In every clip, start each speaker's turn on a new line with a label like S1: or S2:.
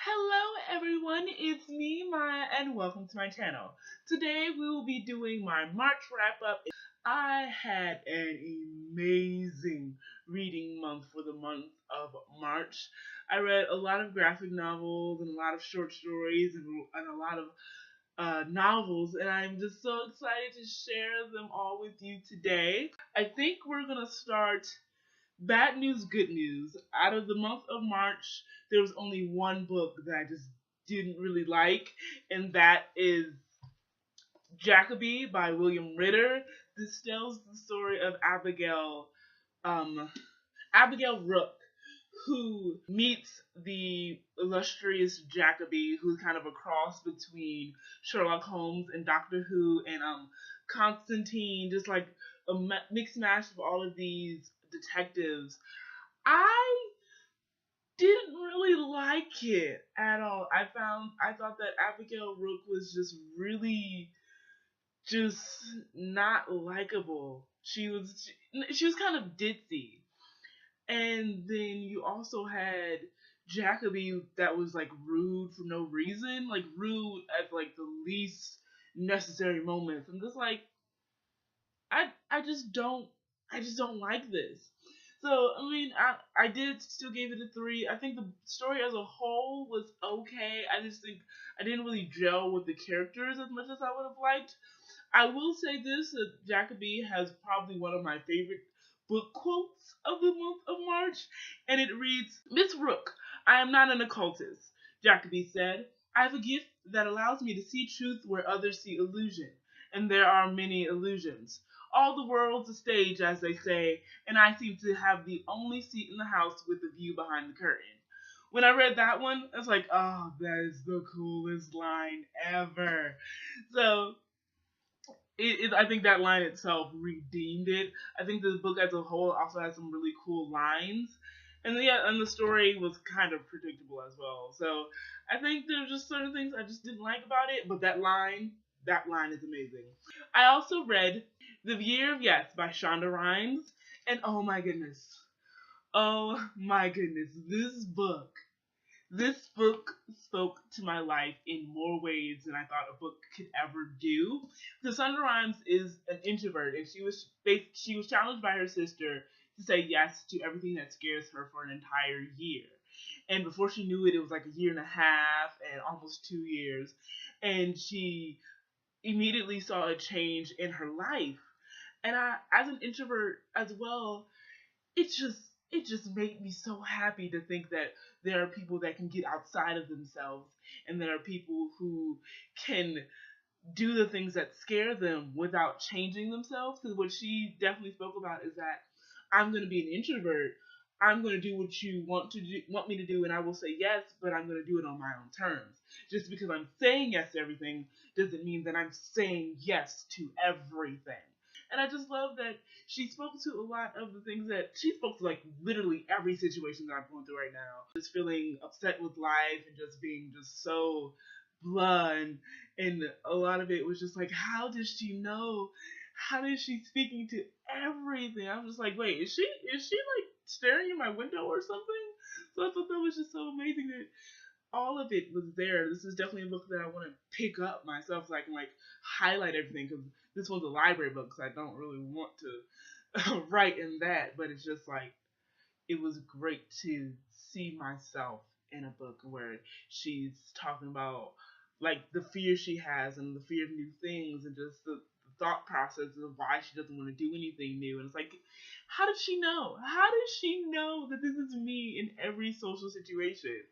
S1: Hello everyone, it's me, Maya, and welcome to my channel. Today we will be doing my March wrap-up. I had an amazing reading month for the month of March. I read a lot of graphic novels and a lot of short stories and a lot of novels, and I'm just so excited to share them all with you today. I think we're going to start bad news, good news. Out of the month of March, there was only one book that I just didn't really like, and that is Jackaby by William Ritter. This tells the story of Abigail Rook, who meets the illustrious Jacobi, who's kind of a cross between Sherlock Holmes and Doctor Who, and Constantine, just like a mixed match of all of these detectives. I didn't really like it at all. I thought that Abigail Rook was just not likable. She was kind of ditzy. And then you also had Jacobi that was like rude for no reason, like rude at like the least necessary moments. I'm just like, I just don't like this. So I mean, I did still gave it a 3. I think the story as a whole was okay. I just think I didn't really gel with the characters as much as I would have liked. I will say this, that Jacobi has probably one of my favorite book quotes of the month of March, and it reads, "Miss Rook, I am not an occultist," Jacobi said. "I have a gift that allows me to see truth where others see illusion, and there are many illusions. All the world's a stage, as they say, and I seem to have the only seat in the house with a view behind the curtain." When I read that one, I was like, oh, that is the coolest line ever. So I think that line itself redeemed it. I think the book as a whole also has some really cool lines, and and the story was kind of predictable as well. So I think there's just certain things I just didn't like about it, but that line is amazing. I also read The Year of Yes by Shonda Rhimes, and oh my goodness, this book spoke to my life in more ways than I thought a book could ever do. Because Shonda Rhimes is an introvert, and she was challenged by her sister to say yes to everything that scares her for an entire year. And before she knew it, it was like a year and a half and almost 2 years. And she immediately saw a change in her life. And as an introvert as well, it just it just made me so happy to think that there are people that can get outside of themselves, and there are people who can do the things that scare them without changing themselves. Because what she definitely spoke about is that I'm going to be an introvert. I'm going to do what you want me to do, and I will say yes, but I'm going to do it on my own terms. Just because I'm saying yes to everything doesn't mean that I'm saying yes to everything. And I just love that she spoke to a lot of the things that she spoke to, like literally every situation that I'm going through right now. Just feeling upset with life and just being just so blah, and a lot of it was just like, how does she know? How is she speaking to everything? I'm just like, wait, is she like staring in my window or something? So I thought that was just so amazing that all of it was there. This is definitely a book that I want to pick up myself so I can like highlight everything, because this one's a library book, so I don't really want to write in that. But it's just like, it was great to see myself in a book where she's talking about like the fear she has and the fear of new things, and just the thought process of why she doesn't want to do anything new. And it's like, how did she know? How did she know that this is me in every social situation?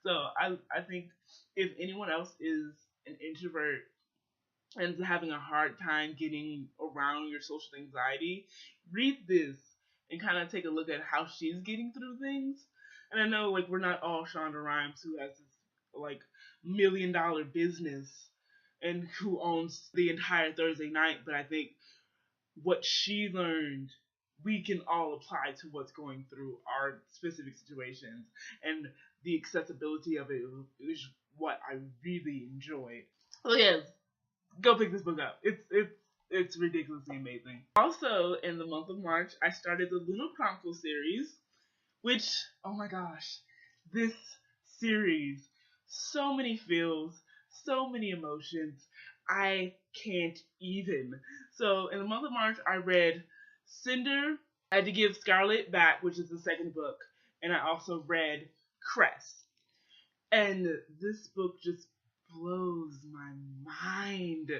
S1: So I think if anyone else is an introvert and having a hard time getting around your social anxiety, read this and kind of take a look at how she's getting through things. And I know like we're not all Shonda Rhimes, who has this like $1 million business and who owns the entire Thursday night, but I think what she learned we can all apply to what's going through our specific situations, and the accessibility of it is what I really enjoyed. So yes, go pick this book up. It's ridiculously amazing. Also, in the month of March, I started the Lunar Chronicles series, which, oh my gosh, this series So many feels, so many emotions. I can't even. So in the month of March, I read Cinder. I had to give Scarlet back, which is the second book, and I also read Crest. And this book just blows my mind.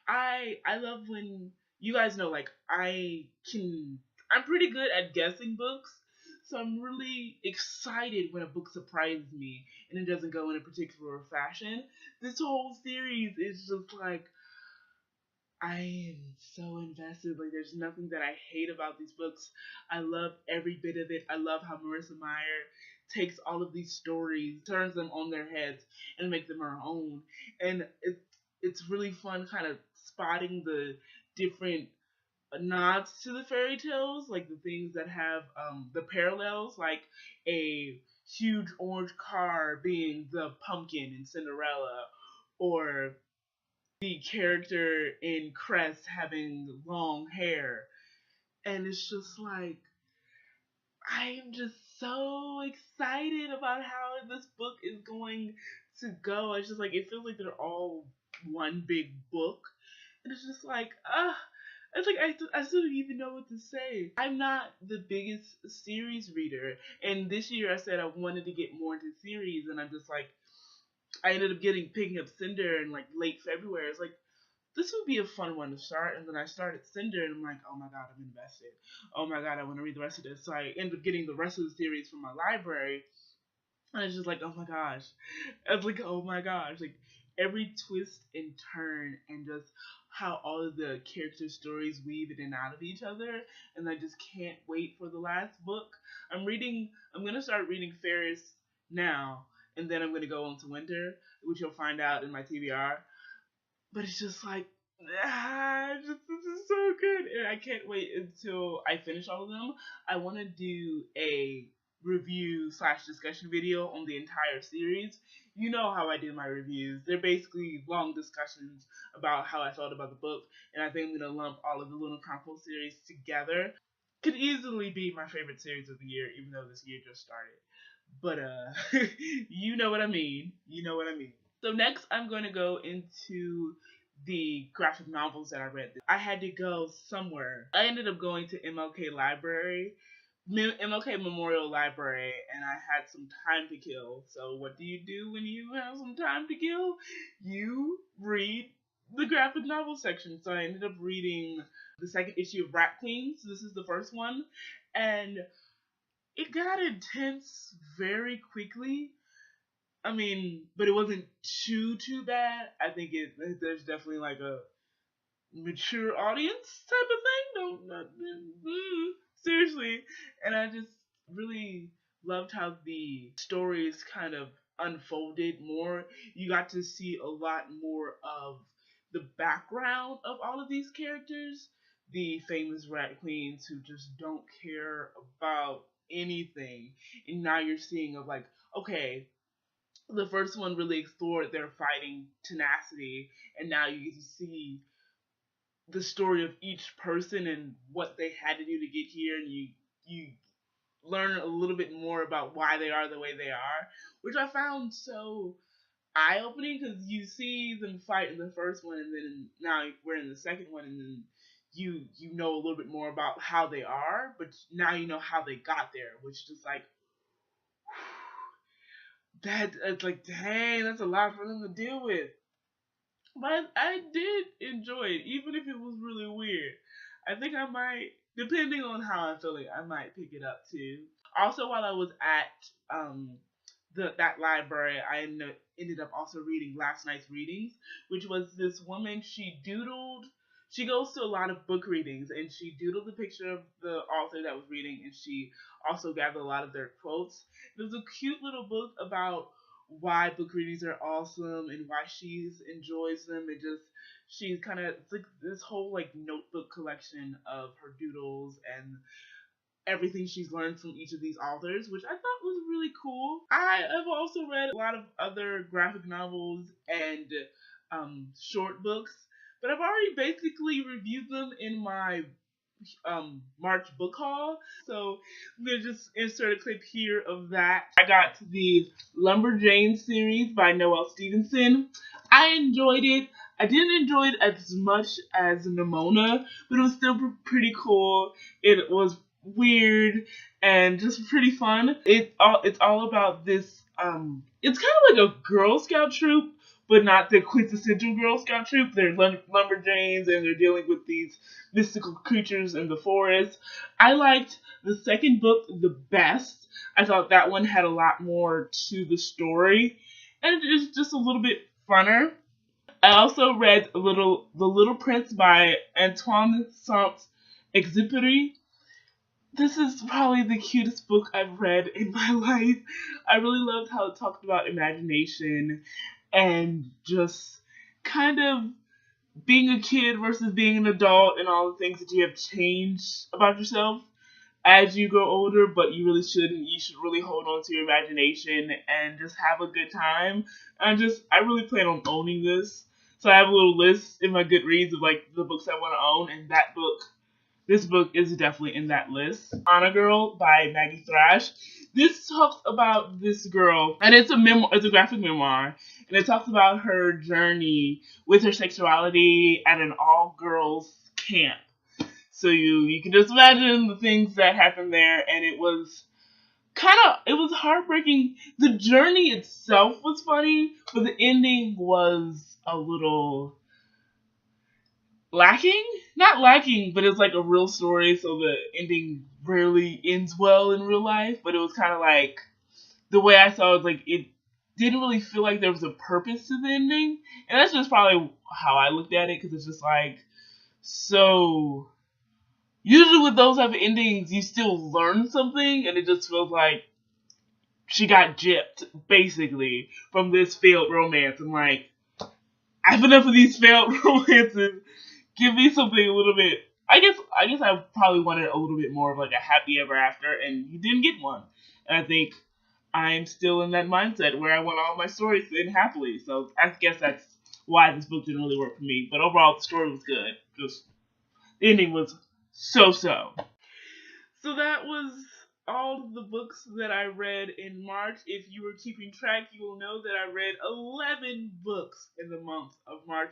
S1: I love when you guys know, like, I'm pretty good at guessing books, so I'm really excited when a book surprises me and it doesn't go in a particular fashion. This whole series is just like, I am so invested. Like, there's nothing that I hate about these books. I love every bit of it. I love how Marissa Meyer takes all of these stories, turns them on their heads, and makes them her own. And it's really fun, kind of spotting the different nods to the fairy tales, like the things that have the parallels, like a huge orange car being the pumpkin in Cinderella, or the character in Crest having long hair. And it's just like, I am just so excited about how this book is going to go. It's just like, it feels like they're all one big book. And it's just like, it's like, I still don't even know what to say. I'm not the biggest series reader. And this year I said I wanted to get more into series. And I'm just like, I ended up picking up Cinder in like late February. It's like, this would be a fun one to start. And then I started Cinder, and I'm like, oh my god, I'm invested. Oh my god, I want to read the rest of this. So I ended up getting the rest of the series from my library. And it's just like, oh my gosh. It's like, oh my gosh. Like, every twist and turn, and just how all of the character stories weave in and out of each other. And I just can't wait for the last book. I'm going to start reading Ferris now. And then I'm going to go on to Winter, which you'll find out in my TBR. But it's just like, this is so good. And I can't wait until I finish all of them. I want to do a review / discussion video on the entire series. You know how I do my reviews. They're basically long discussions about how I felt about the book. And I think I'm going to lump all of the Lunar Chronicles series together. Could easily be my favorite series of the year, even though this year just started. But, you know what I mean. You know what I mean. So next, I'm going to go into the graphic novels that I read. I had to go somewhere. I ended up going to MLK Memorial Library, and I had some time to kill. So what do you do when you have some time to kill? You read the graphic novel section. So I ended up reading the second issue of Rat Queens. This is the first one, and it got intense very quickly. I mean, but it wasn't too bad. I think there's definitely like a mature audience type of thing. Seriously. And I just really loved how the stories kind of unfolded more. You got to see a lot more of the background of all of these characters. The famous rat queens who just don't care about anything. And now you're seeing of like, okay, the first one really explored their fighting tenacity, and now you get to see the story of each person and what they had to do to get here, and you learn a little bit more about why they are the way they are, which I found so eye-opening, because you see them fight in the first one, and then now we're in the second one, and then you know a little bit more about how they are, but now you know how they got there, which is just like, that it's like, dang, that's a lot for them to deal with. But I did enjoy it, even if it was really weird. I think I might, depending on how I'm feeling, I might pick it up too. Also, while I was at that library, I ended up also reading Last Night's Readings, which was this woman. She goes to a lot of book readings, and she doodled a picture of the author that was reading, and she also gathered a lot of their quotes. It was a cute little book about why book readings are awesome and why she enjoys them, and just she's kind of, it's like this whole like notebook collection of her doodles and everything she's learned from each of these authors, which I thought was really cool. I have also read a lot of other graphic novels and short books, but I've already basically reviewed them in my March book haul. So I'm gonna just insert a clip here of that. I got the Lumberjanes series by Noelle Stevenson. I enjoyed it. I didn't enjoy it as much as Nimona, but it was still pretty cool. It was weird and just pretty fun. It's all about this. It's kind of like a Girl Scout troop, but not the quintessential Girl Scout troop. They're lumberjanes and they're dealing with these mystical creatures in the forest. I liked the second book the best. I thought that one had a lot more to the story, and it's just a little bit funner. I also read The Little Prince by Antoine Saint Exupery. This is probably the cutest book I've read in my life. I really loved how it talked about imagination and just kind of being a kid versus being an adult and all the things that you have changed about yourself as you grow older, but you really shouldn't. You should really hold on to your imagination and just have a good time. I really plan on owning this. So I have a little list in my Goodreads of like the books I want to own, and this book is definitely in that list. Honor Girl by Maggie Thrash. This talks about this girl, and it's a graphic memoir, and it talks about her journey with her sexuality at an all-girls camp. So you can just imagine the things that happened there, and it was heartbreaking. The journey itself was funny, but the ending was a little lacking. Not lacking, but it's like a real story, so the ending rarely ends well in real life. But it was kind of like the way I saw it, like it didn't really feel like there was a purpose to the ending, and that's just probably how I looked at it, because it's just like, so usually with those type of endings, you still learn something, and it just feels like she got gypped basically from this failed romance. I'm like, I've enough of these failed romances. Give me something a little bit. I guess I probably wanted a little bit more of like a happy ever after, and you didn't get one. And I think I'm still in that mindset where I want all my stories to end happily. So I guess that's why this book didn't really work for me. But overall, the story was good. Just the ending was so. So that was all of the books that I read in March. If you were keeping track, you will know that I read 11 books in the month of March.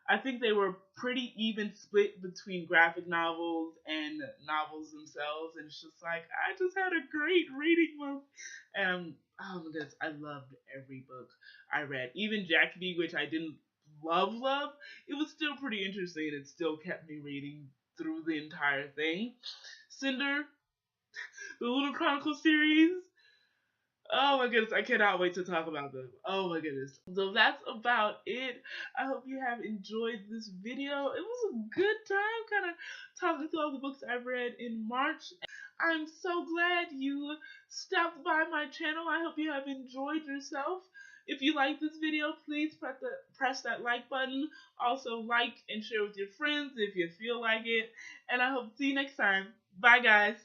S1: I think they were pretty even split between graphic novels and novels themselves, and it's just like, I just had a great reading month. And oh my goodness, I loved every book I read. Even Jackaby, which I didn't love, it was still pretty interesting, and it still kept me reading through the entire thing. Cinder, the Lunar Chronicles series. Oh my goodness, I cannot wait to talk about them. Oh my goodness. So that's about it. I hope you have enjoyed this video. It was a good time kind of talking through all the books I've read in March. I'm so glad you stopped by my channel. I hope you have enjoyed yourself. If you like this video, please press that like button. Also like and share with your friends if you feel like it. And I hope to see you next time. Bye guys.